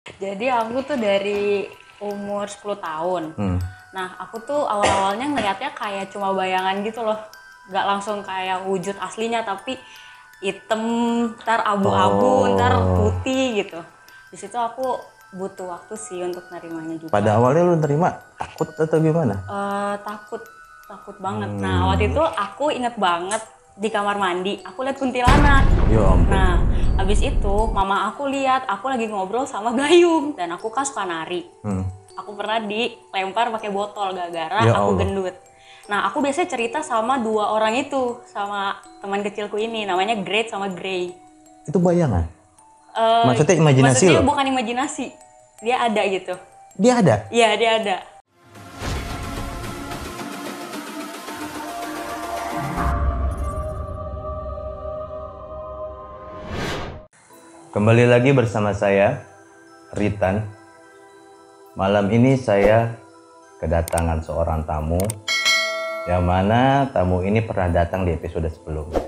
Jadi aku tuh dari umur 10 tahun. Nah, aku tuh awal-awalnya ngeliatnya kayak cuma bayangan gitu loh. Nggak langsung kayak wujud aslinya, tapi hitam, ntar abu-abu, ntar putih gitu. Di situ aku butuh waktu sih untuk nerimanya juga. Pada awalnya lu nerima takut atau gimana? Takut, takut banget. Nah, waktu itu aku inget banget di kamar mandi, aku lihat kuntilanak. Ya ampun. Nah, habis itu mama aku lihat aku lagi ngobrol sama Gayung dan aku kan suka nari. Aku pernah dilempar pakai botol gara-gara Ya aku Allah. gendut. Nah, aku biasanya cerita sama dua orang itu, sama teman kecilku ini, namanya Great sama Grey. Itu bayangan? Eh, Maksudnya imajinasi maksudnya loh? bukan imajinasi, dia ada gitu. Dia ada? Iya, dia ada. Kembali lagi bersama saya, Ritan. Malam ini saya kedatangan seorang tamu, yang mana tamu ini pernah datang di episode sebelumnya.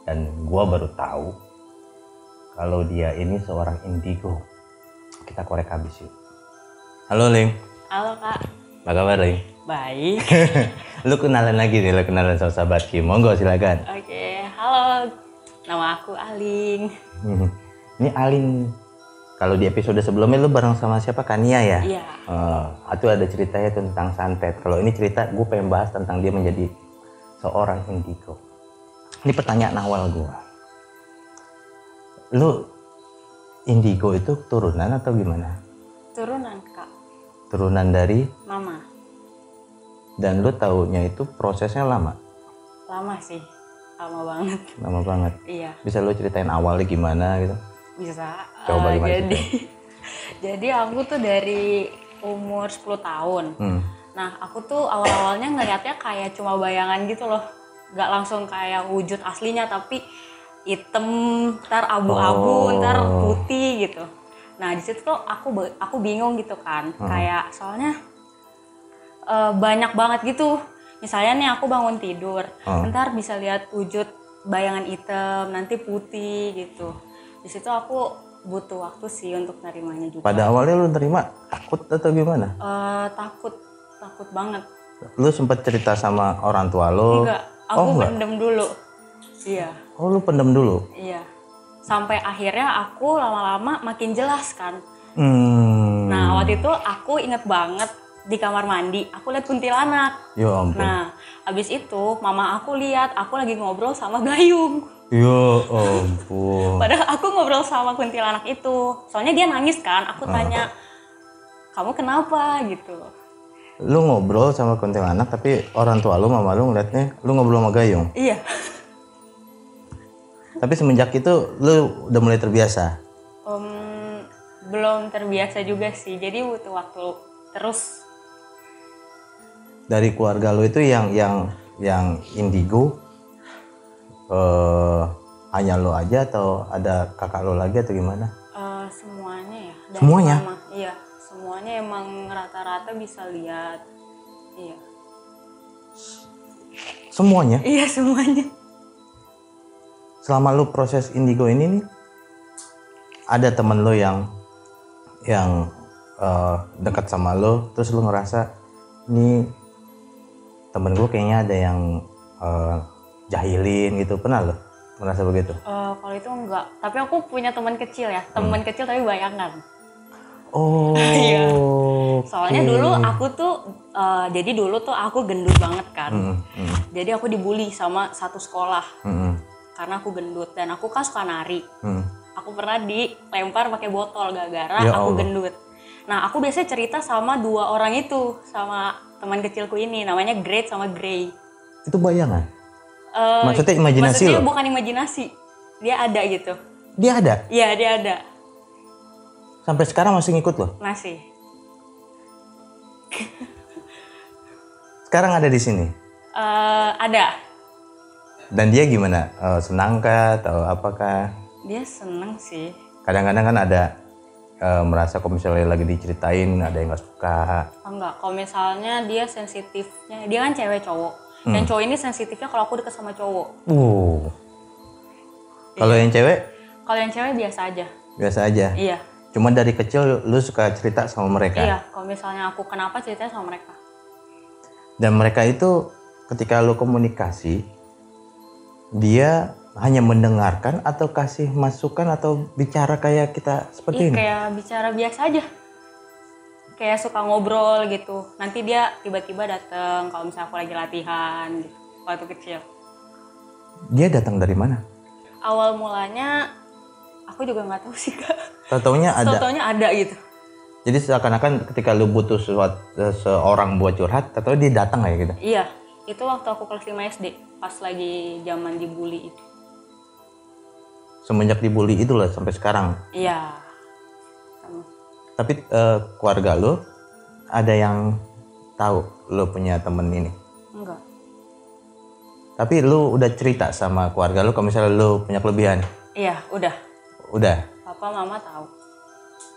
Dan gua baru tahu kalau dia ini seorang indigo. Kita korek habis yuk. Halo Ling. Halo Kak. Apa kabar Ling? Baik. Lu kenalan lagi nih, lu kenalan sama sahabat Kim. Monggo silakan. Oke, halo. Nama aku Aling. Ini Aling. Kalau di episode sebelumnya lu bareng sama siapa? Kania ya? Iya. Itu ada ceritanya tentang santet. Kalau ini cerita gue pengen bahas tentang dia menjadi seorang indigo. Ini pertanyaan awal gue. Lu indigo itu turunan atau gimana? Turunan Kak. Turunan dari, Mama. dan lu taunya itu prosesnya lama? Lama sih. Lama banget. Lama banget. Iya. Bisa lu ceritain awalnya gimana gitu? Bisa. Coba gimana Jadi jadi aku tuh dari umur 10 tahun. Nah, aku tuh awal-awalnya ngeliatnya kayak cuma bayangan gitu loh. Nggak langsung kayak wujud aslinya, tapi hitam, ntar abu-abu, ntar putih gitu. Nah, di situ tuh aku bingung gitu kan. Kayak soalnya banyak banget gitu. Misalnya nih aku bangun tidur, ntar bisa lihat wujud bayangan hitam, nanti putih gitu. Di situ aku butuh waktu sih untuk nerimanya juga. Pada awalnya lu nerima takut atau gimana? Takut banget. Lu sempat cerita sama orang tua lu? Enggak, aku enggak? pendem dulu. Iya, Oh, lu pendem dulu? iya. Sampai akhirnya aku lama-lama makin jelas kan. Nah, waktu itu aku inget banget di kamar mandi, aku lihat kuntilanak. Ya ampun. Nah, habis itu mama aku lihat aku lagi ngobrol sama Gayung. Ya ampun. Padahal aku ngobrol sama kuntilanak itu. Soalnya dia nangis kan, aku tanya, kamu kenapa gitu. Lu ngobrol sama kuntilanak tapi orang tua lu, mama lu ngeliatnya lu ngobrol sama Gayung. Iya. Tapi semenjak itu lu udah mulai terbiasa? Belum terbiasa juga sih, jadi butuh waktu terus. Dari keluarga lu itu yang indigo hanya lu aja atau ada kakak lu lagi atau gimana? Semuanya ya. Dari Semuanya? mama. Iya, semuanya emang rata-rata bisa lihat. Iya. Semuanya? Iya, semuanya. Selama lu proses indigo ini nih, ada temen lu yang dekat sama lu, terus lu ngerasa nih temen gue kayaknya ada yang jahilin gitu, pernah lu merasa begitu? Kalau itu enggak, tapi aku punya teman kecil ya, teman kecil tapi bayangan. Oh. Iya. Soalnya dulu aku tuh, jadi dulu tuh aku gendut banget kan. Jadi aku dibully sama satu sekolah karena aku gendut dan aku kan suka nari. Aku pernah dilempar pakai botol gara-gara Ya aku Allah. gendut. Nah, aku biasanya cerita sama dua orang itu, sama teman kecilku ini, namanya Great sama Grey. Itu bayangan? Maksudnya imajinasi Maksudnya loh? bukan imajinasi, dia ada gitu. Dia ada? Iya, dia ada. Sampai sekarang masih ngikut loh? Masih. Sekarang ada di sini? Ada. Dan dia gimana? Senangkah atau apakah? Dia seneng sih. Kadang-kadang kan ada merasa kalau misalnya lagi diceritain ada yang gak suka. Enggak, kalau misalnya dia sensitifnya, dia kan cewek cowok. Yang cowok ini sensitifnya kalau aku deket sama cowok. Kalau yang cewek? Kalau yang cewek biasa aja. Biasa aja? Iya. Cuma dari kecil lu suka cerita sama mereka? Iya, kalau misalnya aku kenapa ceritanya sama mereka. Dan mereka itu ketika lu komunikasi, dia hanya mendengarkan atau kasih masukan atau bicara kayak kita seperti ini? Kayak bicara biasa aja. Kayak suka ngobrol gitu. Nanti dia tiba-tiba datang kalau misalnya aku lagi latihan gitu, waktu kecil. Dia datang dari mana? Awal mulanya aku juga nggak tahu sih Kak. Taunya ada gitu. Jadi seakan-akan ketika lu butuh seorang buat curhat, atau dia datang kayak gitu? Iya, itu waktu aku kelas 5 SD, pas lagi zaman dibully itu. Semenjak dibully itu lah sampai sekarang? Iya. Tapi keluarga lu ada yang tahu lu punya temen ini? Enggak. Tapi lu udah cerita sama keluarga lu kalau misalnya lu punya kelebihan? Iya, udah. Udah? Papa, mama tahu.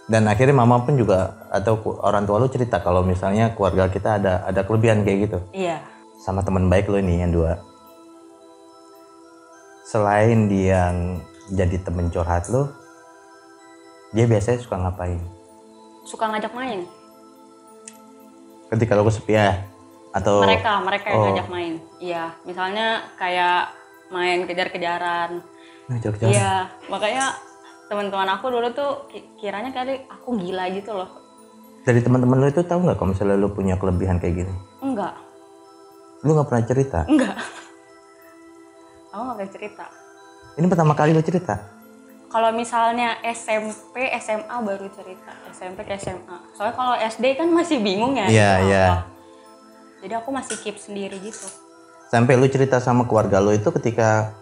Dan akhirnya mama pun juga atau orang tua lu cerita kalau misalnya keluarga kita ada kelebihan kayak gitu? Iya. Sama teman baik lu ini yang dua. Selain dia jadi temen curhat lu, dia biasanya suka ngapain? Suka ngajak main. Ketika lu kesepian? Atau Mereka yang ngajak main. Iya, misalnya kayak main kejar-kejaran. Kejar-kejaran? Iya, makanya teman-teman aku dulu tuh kiranya kali aku gila gitu loh. Dari teman-teman lu itu tahu nggak kalau misalnya lu punya kelebihan kayak gini? Enggak. Lu nggak pernah cerita? Enggak. Aku nggak pernah cerita. Ini pertama kali lu cerita? Kalau misalnya SMP, SMA baru cerita. SMP ke SMA. Soalnya kalau SD kan masih bingung ya. Iya, iya. Jadi aku masih keep sendiri gitu. Sampai lu cerita sama keluarga lu itu ketika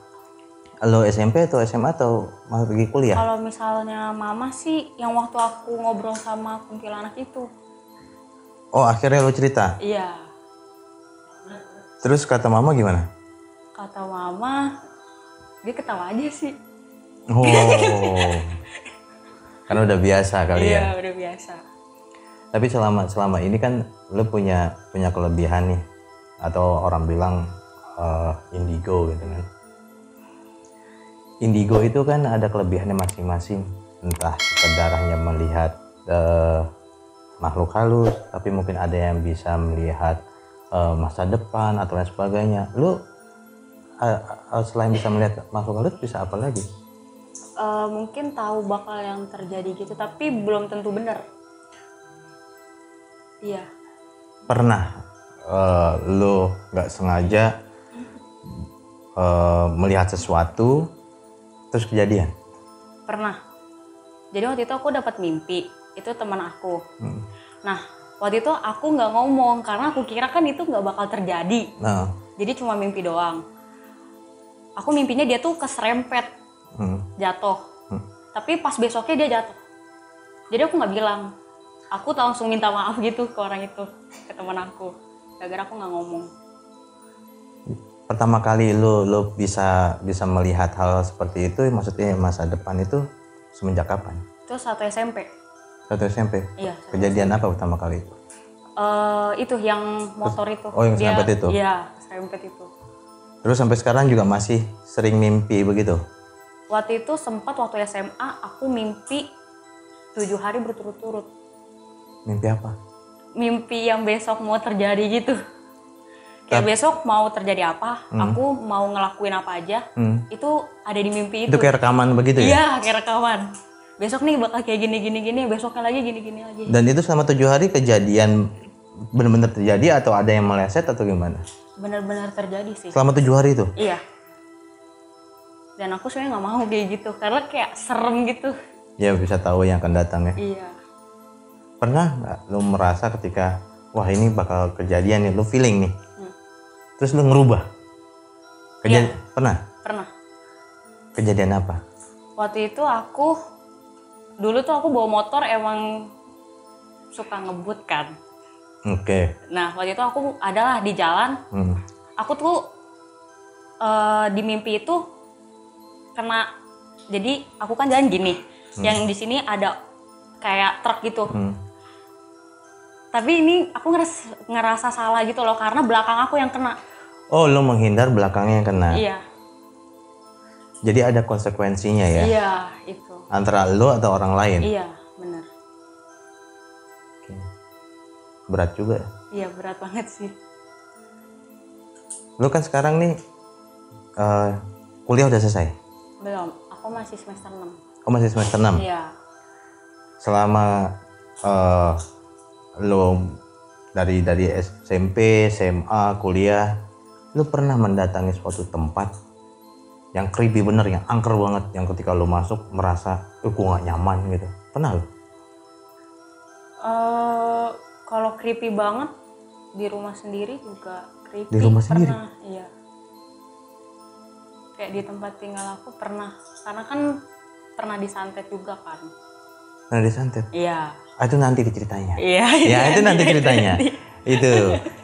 lo SMP atau SMA atau masih pergi kuliah? Kalau misalnya mama sih yang waktu aku ngobrol sama kuntilanak itu. Oh, akhirnya lo cerita? Iya. Terus kata mama gimana? Kata mama, dia ketawa aja sih. Oh, karena udah biasa kali ya? Iya, udah biasa. Tapi selama ini kan lo punya kelebihan nih, atau orang bilang indigo gitu kan. Indigo itu kan ada kelebihannya masing-masing, entah sekedar hanya melihat makhluk halus, tapi mungkin ada yang bisa melihat masa depan atau lain sebagainya. Lu selain bisa melihat makhluk halus bisa apa lagi? Mungkin tahu bakal yang terjadi gitu, tapi belum tentu benar. Iya. Pernah lu nggak sengaja melihat sesuatu terus kejadian? Pernah. Jadi waktu itu aku dapat mimpi, itu teman aku. Nah, waktu itu aku nggak ngomong karena aku kira kan itu nggak bakal terjadi. Nah. Jadi cuma mimpi doang. Aku mimpinya dia tuh keserempet, jatuh. Tapi pas besoknya dia jatuh. Jadi aku nggak bilang. Aku langsung minta maaf gitu ke orang itu, ke teman aku. Gara-gara aku nggak ngomong. Pertama kali lu bisa melihat hal seperti itu, maksudnya masa depan itu semenjak kapan? Itu 1 SMP. 1 SMP? Iya. Kejadian apa pertama kali itu? Itu yang motor itu. Oh, yang serempet itu? Iya, serempet itu. Terus sampai sekarang juga masih sering mimpi begitu? Waktu itu sempat waktu SMA aku mimpi 7 hari berturut-turut. Mimpi apa? Mimpi yang besok mau terjadi gitu. Kayak besok mau terjadi apa, aku mau ngelakuin apa aja, itu ada di mimpi itu. Itu kayak rekaman begitu ya? Iya, kayak rekaman. Besok nih bakal kayak gini, besoknya lagi gini lagi. Dan itu selama 7 hari kejadian benar-benar terjadi atau ada yang meleset atau gimana? Benar-benar terjadi sih. Selama 7 hari itu? Iya. Dan aku sebenarnya nggak mau kayak gitu, karena kayak serem gitu. Ya bisa tahu yang akan datang ya? Iya. Pernah nggak lu merasa ketika, wah ini bakal kejadian nih, lu feeling nih? Terus lu ngerubah? Iya. Pernah? Pernah. Kejadian apa? Waktu itu dulu tuh aku bawa motor emang suka ngebut kan. Oke. Nah waktu itu aku adalah di jalan, aku tuh di mimpi itu kena, jadi aku kan jalan gini, yang di sini ada kayak truk gitu. Tapi ini aku ngerasa salah gitu loh, karena belakang aku yang kena. Oh, lo menghindar belakangnya yang kena? Iya. Jadi ada konsekuensinya ya? Iya, itu. Antara lo atau orang lain? Iya, benar. Oke. Berat juga ya? Iya berat banget sih. Lu kan sekarang nih kuliah udah selesai? Belum, aku masih semester 6. Oh masih semester 6? Iya. Selama lu dari SMP, SMA, kuliah, lu pernah mendatangi suatu tempat yang creepy bener, yang angker banget, yang ketika lu masuk merasa gua gak nyaman gitu? Pernah lu? Kalau creepy banget di rumah sendiri juga creepy. Di rumah sendiri? Pernah, iya. Kayak di tempat tinggal aku pernah, karena kan pernah disantet juga kan. Pernah disantet? Iya. Itu nanti ceritanya. Iya. Ya itu nanti ceritanya.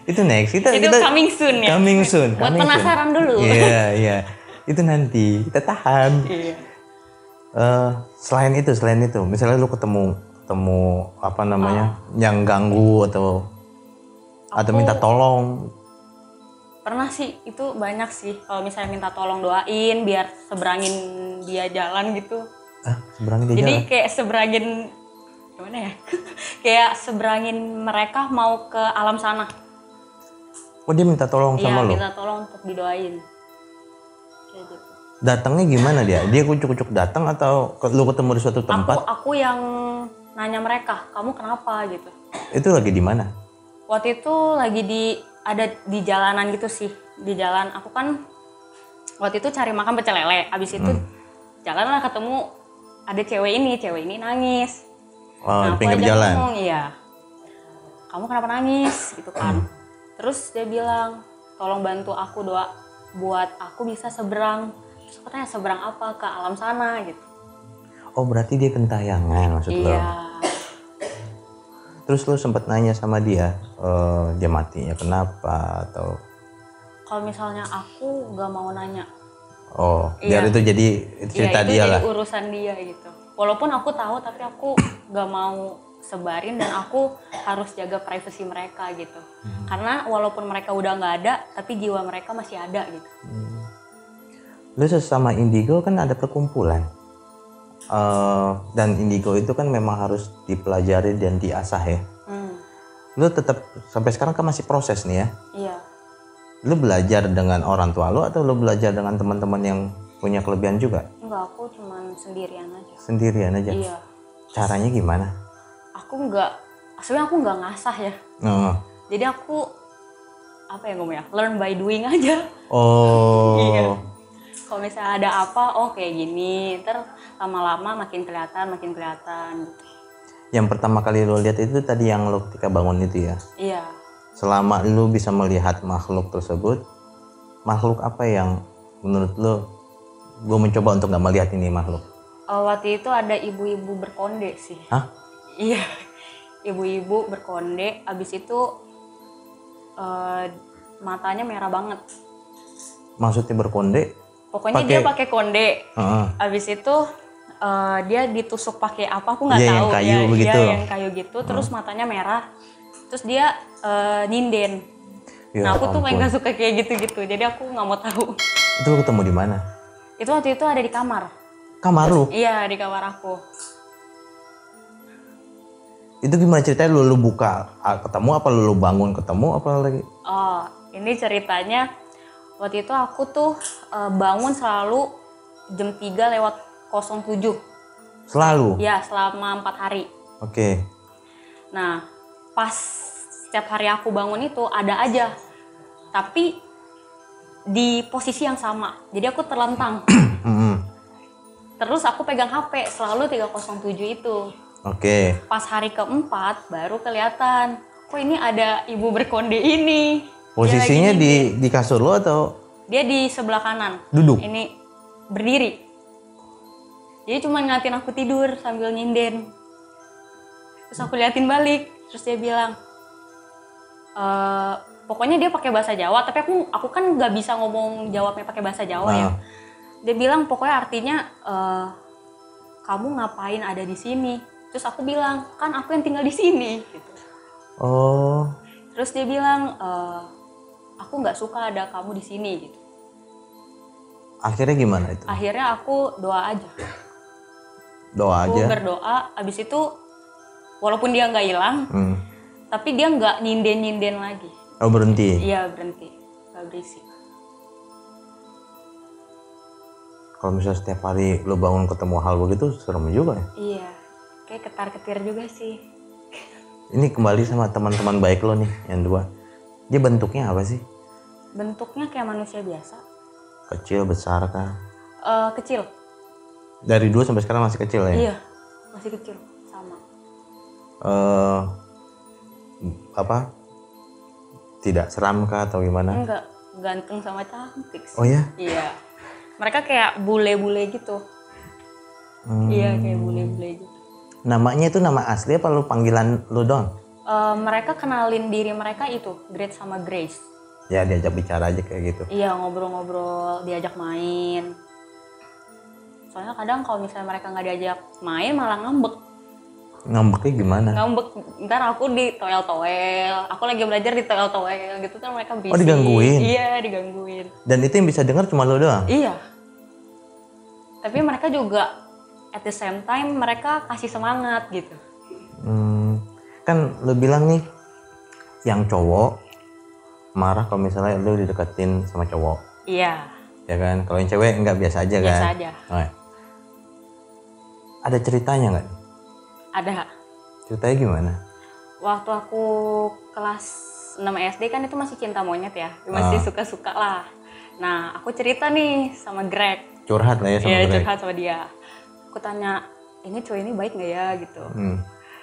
Itu next. Kita coming soon ya. Coming soon. Buat penasaran dulu. Iya. Itu nanti kita tahan. Iya. Selain itu, misalnya lu ketemu apa namanya, yang ganggu atau minta tolong. Pernah sih, itu banyak sih. Kalau misalnya minta tolong doain biar seberangin dia jalan gitu. Seberangin dia Jadi jalan? kayak seberangin, gimana ya? Kayak seberangin mereka mau ke alam sana. Oh dia minta tolong sama lo? Iya, minta tolong untuk didoain. Kayak gitu. Datangnya gimana dia? Dia kucuk-kucuk datang atau lu ketemu di suatu tempat? Aku yang nanya mereka, kamu kenapa gitu. Itu lagi di mana? Waktu itu lagi ada di jalanan gitu sih. Di jalan, aku kan waktu itu cari makan pecel lele. Abis itu jalan lah ketemu ada cewek ini nangis. Oh, Nah, di pinggir jalan? Ngomong, iya. Kamu kenapa nangis gitu kan. Terus dia bilang, tolong bantu aku doa buat aku bisa seberang. Terus aku tanya, seberang apa? Ke alam sana gitu. Oh berarti dia kentayangan maksud lo? Iya. Terus lo sempat nanya sama dia, dia matinya kenapa atau? Kalau misalnya aku gak mau nanya. Oh, biar itu jadi cerita dia lah. Itu jadi urusan dia gitu. Walaupun aku tahu tapi aku gak mau sebarin dan aku harus jaga privasi mereka gitu. Karena walaupun mereka udah gak ada, tapi jiwa mereka masih ada gitu. Lu sesama indigo kan ada perkumpulan. Dan indigo itu kan memang harus dipelajari dan diasah ya. Lu tetap sampai sekarang kan masih proses nih ya? Iya. Lu belajar dengan orang tua lu atau lu belajar dengan teman-teman yang punya kelebihan juga? Enggak, aku cuman sendirian aja. Sendirian aja? Iya. Caranya gimana? Sebenarnya aku nggak ngasah ya. Jadi aku, apa ya ngomongnya, learn by doing aja. Oh. Iya. Kalau misalnya ada apa, oh kayak gini, ntar lama-lama makin kelihatan gitu. Yang pertama kali lu lihat itu tadi yang lu ketika bangun itu ya? Iya. Selama lu bisa melihat makhluk tersebut, makhluk apa yang menurut lu, gue mencoba untuk gak melihat ini makhluk? Waktu itu ada ibu-ibu berkonde sih. Hah? Iya, ibu-ibu berkonde, abis itu matanya merah banget. Maksudnya berkonde? Pokoknya dia pakai konde. Abis itu dia ditusuk pakai apa aku nggak tahu. Yang kayu begitu. Iya, yang kayu gitu. Terus matanya merah. Terus dia nyinden. Ya, nah aku tuh ampun. nggak suka kayak gitu-gitu. Jadi aku nggak mau tahu. Itu lu ketemu di mana? Itu waktu itu ada di kamar. Kamar lu? Iya, di kamar aku. Itu gimana ceritanya, lu buka ketemu apa lu bangun ketemu apa lagi? Oh, ini ceritanya waktu itu aku tuh bangun selalu jam 3:07. Selalu? Ya, selama 4 hari. Oke. Nah, pas setiap hari aku bangun itu ada aja. Tapi di posisi yang sama. Jadi aku terlentang. Terus aku pegang HP selalu 307 itu. Oke. Pas hari keempat baru kelihatan, kok ini ada ibu berkonde ini. Posisinya di kasur lo atau? Dia di sebelah kanan. Duduk? Ini berdiri. Jadi cuma ngeliatin aku tidur sambil nyinden. Terus aku liatin balik. Terus dia bilang, pokoknya dia pakai bahasa Jawa. Tapi aku kan nggak bisa ngomong jawabnya pakai bahasa Jawa ya. Dia bilang pokoknya artinya kamu ngapain ada di sini? Terus aku bilang, kan aku yang tinggal di sini. Gitu. Oh. Terus dia bilang, aku nggak suka ada kamu di sini. Gitu. Akhirnya gimana itu? Akhirnya aku doa aja. Doa aja? Aku berdoa, abis itu walaupun dia nggak hilang, tapi dia nggak nyinden lagi. Oh, berhenti? Iya, berhenti, nggak berisik. Kalau misalnya setiap hari lo bangun ketemu hal begitu, serem juga ya? Iya, kayak ketar-ketir juga sih. Ini kembali sama teman-teman baik lo nih, yang dua. Dia bentuknya apa sih? Bentuknya kayak manusia biasa. Kecil, besar kah? Kecil. Dari dulu sampai sekarang masih kecil ya? Iya, masih kecil, sama. Apa? Tidak seram kah atau gimana? Enggak, ganteng sama cantik sih. Oh ya? Iya. Mereka kayak bule-bule gitu. Iya, kayak bule-bule gitu. Namanya itu nama asli apa lu panggilan lu doang? Mereka kenalin diri mereka itu, Great sama Grace. Ya diajak bicara aja kayak gitu. Iya, ngobrol-ngobrol, diajak main. Soalnya kadang kalau misalnya mereka nggak diajak main malah ngambek. Ngambeknya gimana? Ngambek, ntar aku ditoel-toel, aku lagi belajar ditoel-toel gitu, kan mereka berisik. Oh, digangguin? Iya, digangguin. Dan itu yang bisa dengar cuma lo doang? Iya. Tapi mereka juga at the same time mereka kasih semangat gitu. Kan lo bilang nih, yang cowok marah kalau misalnya lo dideketin sama cowok. Iya. Ya kan? Kalau yang cewek enggak, biasa aja kan? Biasa aja. Oh, ya. Ada ceritanya nggak? Ada. Ceritanya gimana? Waktu aku kelas 6 SD kan itu masih cinta monyet ya, masih suka-suka lah. Nah, aku cerita nih sama Greg. Curhat lah ya sama Greg. Iya, Greg. curhat sama dia. Aku tanya, ini cowok ini baik nggak ya gitu.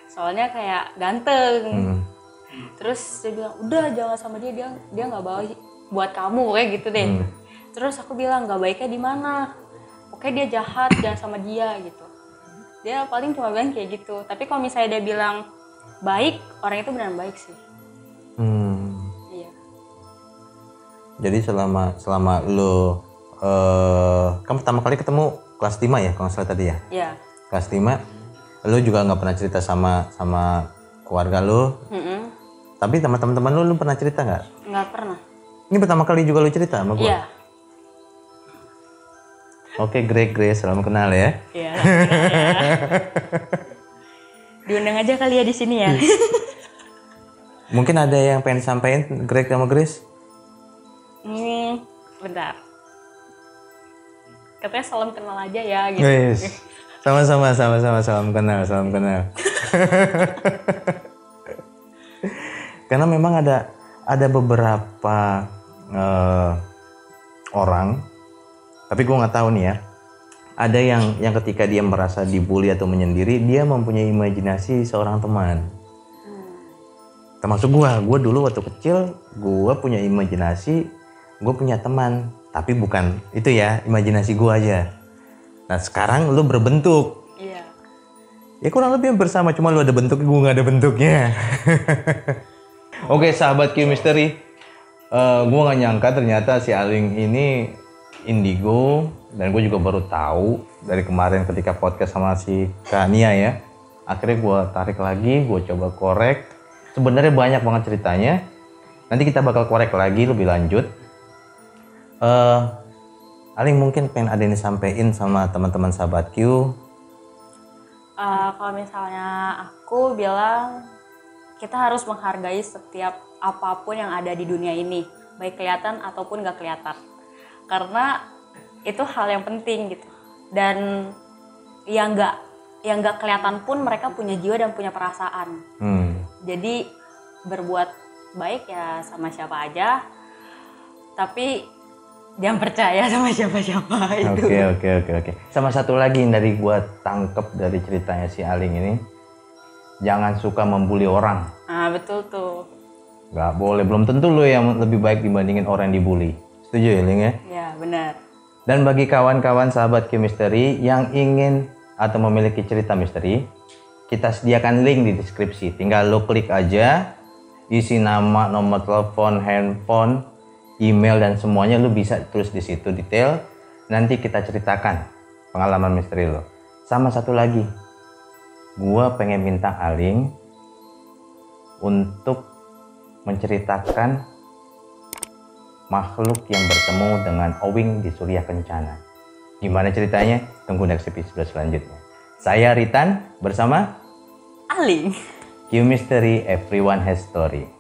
Soalnya kayak ganteng. Terus dia bilang, udah jangan sama dia nggak baik buat kamu kayak gitu deh. Terus aku bilang, nggak baiknya di mana? Oke, dia jahat, jangan sama dia gitu. Dia paling cuma bilang kayak gitu. Tapi kalau misalnya dia bilang baik, orang itu benar baik sih. Iya. Jadi selama lo kan pertama kali ketemu kelas 5 ya kalau nggak salah tadi ya? Iya. Kelas 5, lo juga nggak pernah cerita sama keluarga lo. Tapi sama teman-teman lo pernah cerita nggak? Nggak pernah. Ini pertama kali juga lo cerita sama gue? Iya. Oke, Grace, salam kenal ya. Iya. Diundang aja kali ya di sini ya. Mungkin ada yang pengen disampaikan Greg sama Grace? Bentar. Katanya salam kenal aja ya gitu. Yes. Sama-sama salam kenal. Karena memang ada beberapa orang, tapi gue nggak tahu nih ya. Ada yang ketika dia merasa dibully atau menyendiri, dia mempunyai imajinasi seorang teman. Termasuk gue dulu waktu kecil, gue punya imajinasi, gue punya teman. Tapi bukan itu ya, imajinasi gue aja. Nah sekarang lu berbentuk. Iya. Ya kurang lebih bersama, cuma lu ada bentuknya, gue nggak ada bentuknya. Oke, sahabat Q Mystery, gue nggak nyangka ternyata si Aling ini indigo, dan gue juga baru tahu dari kemarin ketika podcast sama si Kak Nia ya. Akhirnya gue tarik lagi, gue coba korek. Sebenarnya banyak banget ceritanya. Nanti kita bakal korek lagi lebih lanjut. Aling mungkin pengen ada yang disampaikan sama teman-teman sahabat Q. Kalau misalnya aku bilang kita harus menghargai setiap apapun yang ada di dunia ini, baik kelihatan ataupun nggak kelihatan, karena itu hal yang penting gitu. Dan yang nggak kelihatan pun mereka punya jiwa dan punya perasaan. Jadi berbuat baik ya sama siapa aja, tapi jangan percaya sama siapa-siapa itu. Oke. Sama satu lagi yang dari gua tangkep dari ceritanya si Aling ini, jangan suka membuli orang. Ah betul tuh. Gak boleh, belum tentu lo yang lebih baik dibandingin orang yang dibully. Setuju ya Ling ya? Ya benar. Dan bagi kawan-kawan sahabat Q Mystery yang ingin atau memiliki cerita misteri, kita sediakan link di deskripsi. Tinggal lo klik aja, isi nama, nomor telepon, handphone, email, dan semuanya lu bisa tulis di situ detail. Nanti kita ceritakan pengalaman misteri lo. Sama satu lagi, gua pengen minta Aling untuk menceritakan makhluk yang bertemu dengan Owing di Surya Kencana. Gimana ceritanya? Tunggu next episode selanjutnya. Saya Ritan bersama Aling. Q Mystery, everyone has story.